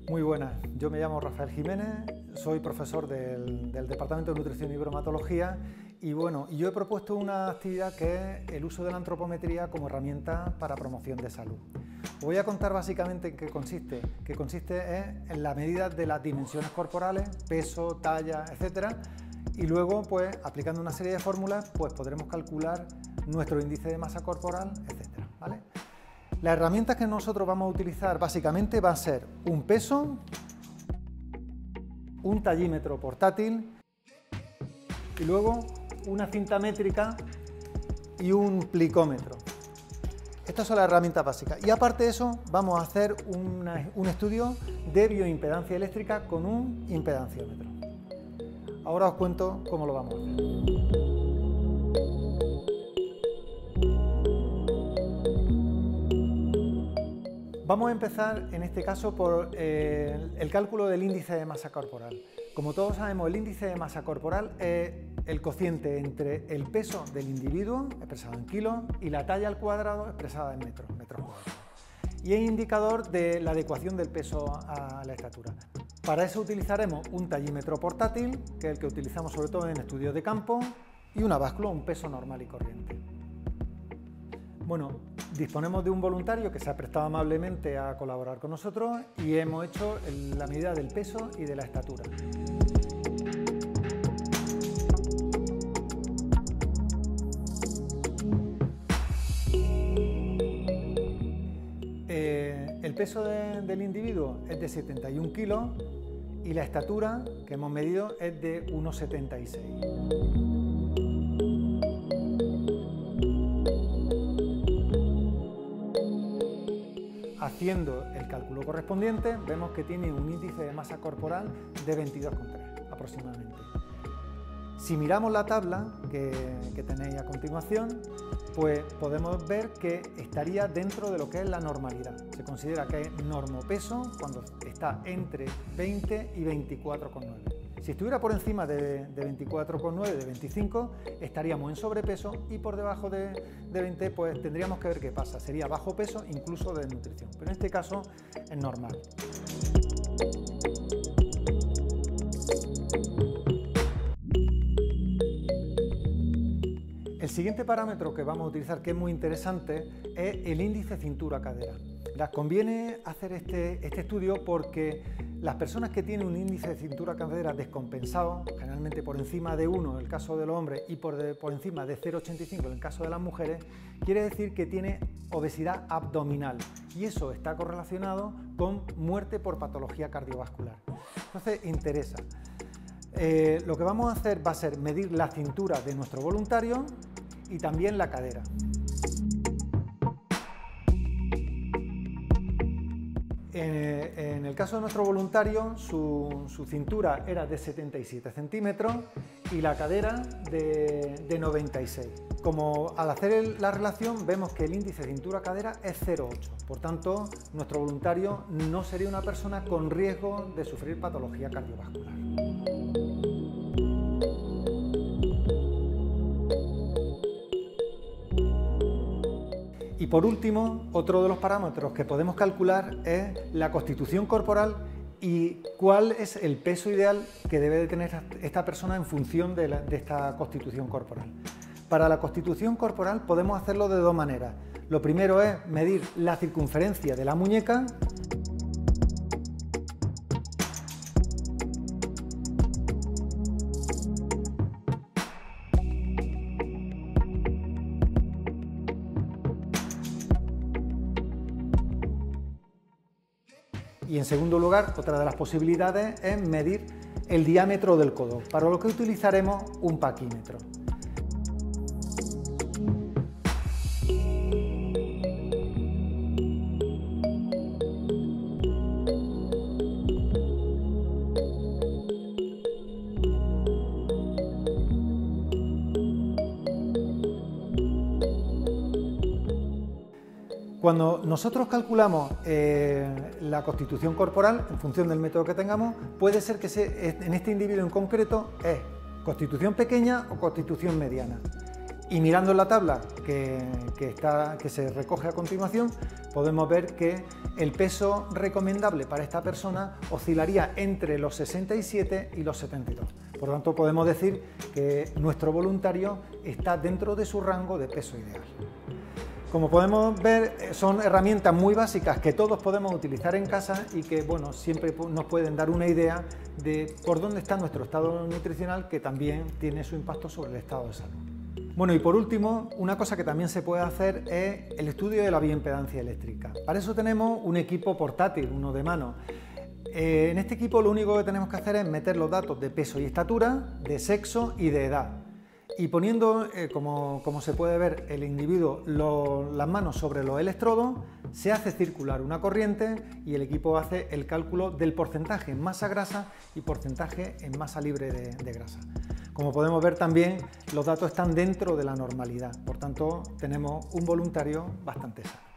Muy buenas, yo me llamo Rafael Jiménez, soy profesor del Departamento de Nutrición y Bromatología y bueno, yo he propuesto una actividad que es el uso de la antropometría como herramienta para promoción de salud. Os voy a contar básicamente en qué consiste. En la medida de las dimensiones corporales, peso, talla, etcétera, y luego pues aplicando una serie de fórmulas pues podremos calcular nuestro índice de masa corporal, etcétera, ¿vale? Las herramientas que nosotros vamos a utilizar básicamente va a ser un peso, un tallímetro portátil y luego una cinta métrica y un plicómetro. Estas son las herramientas básicas. Y aparte de eso vamos a hacer un estudio de bioimpedancia eléctrica con un impedanciómetro. Ahora os cuento cómo lo vamos a hacer. Vamos a empezar en este caso por el cálculo del índice de masa corporal. Como todos sabemos, el índice de masa corporal es el cociente entre el peso del individuo, expresado en kilos, y la talla al cuadrado, expresada en metros cuadrados. Y es indicador de la adecuación del peso a la estatura. Para eso utilizaremos un tallímetro portátil, que es el que utilizamos sobre todo en estudios de campo, y una báscula, un peso normal y corriente. Bueno, disponemos de un voluntario que se ha prestado amablemente a colaborar con nosotros y hemos hecho la medida del peso y de la estatura. El peso del individuo es de 71 kilos y la estatura que hemos medido es de 1,76. Haciendo el cálculo correspondiente, vemos que tiene un índice de masa corporal de 22,3 aproximadamente. Si miramos la tabla que tenéis a continuación, pues podemos ver que estaría dentro de lo que es la normalidad. Se considera que es normopeso cuando está entre 20 y 24,9. Si estuviera por encima de 24,9, de 25, estaríamos en sobrepeso y por debajo de 20, pues tendríamos que ver qué pasa. Sería bajo peso, incluso de desnutrición, pero en este caso es normal. El siguiente parámetro que vamos a utilizar, que es muy interesante, es el índice cintura-cadera. Conviene hacer este estudio porque las personas que tienen un índice de cintura-cadera descompensado, generalmente por encima de 1 en el caso de los hombres y por encima de 0,85 en el caso de las mujeres, quiere decir que tiene obesidad abdominal y eso está correlacionado con muerte por patología cardiovascular. Entonces interesa. Lo que vamos a hacer va a ser medir la cintura de nuestro voluntario y también la cadera. En el caso de nuestro voluntario, su cintura era de 77 centímetros y la cadera de 96. Como al hacer la relación vemos que el índice de cintura-cadera es 0,8. Por tanto, nuestro voluntario no sería una persona con riesgo de sufrir patología cardiovascular. Y por último, otro de los parámetros que podemos calcular es la constitución corporal y cuál es el peso ideal que debe de tener esta persona en función de esta constitución corporal. Para la constitución corporal podemos hacerlo de dos maneras. Lo primero es medir la circunferencia de la muñeca . Y en segundo lugar, otra de las posibilidades es medir el diámetro del codo, para lo que utilizaremos un paquímetro. Cuando nosotros calculamos la constitución corporal, en función del método que tengamos, puede ser que en este individuo en concreto es constitución pequeña o constitución mediana. Y mirando la tabla que se recoge a continuación, podemos ver que el peso recomendable para esta persona oscilaría entre los 67 y los 72. Por lo tanto, podemos decir que nuestro voluntario está dentro de su rango de peso ideal. Como podemos ver, son herramientas muy básicas que todos podemos utilizar en casa y que, bueno, siempre nos pueden dar una idea de por dónde está nuestro estado nutricional, que también tiene su impacto sobre el estado de salud. Bueno, y por último, una cosa que también se puede hacer es el estudio de la bioimpedancia eléctrica. Para eso tenemos un equipo portátil, uno de mano. En este equipo lo único que tenemos que hacer es meter los datos de peso y estatura, de sexo y de edad. Y poniendo, como se puede ver, el individuo las manos sobre los electrodos, se hace circular una corriente y el equipo hace el cálculo del porcentaje en masa grasa y porcentaje en masa libre de grasa. Como podemos ver también, los datos están dentro de la normalidad, por tanto tenemos un voluntario bastante sano.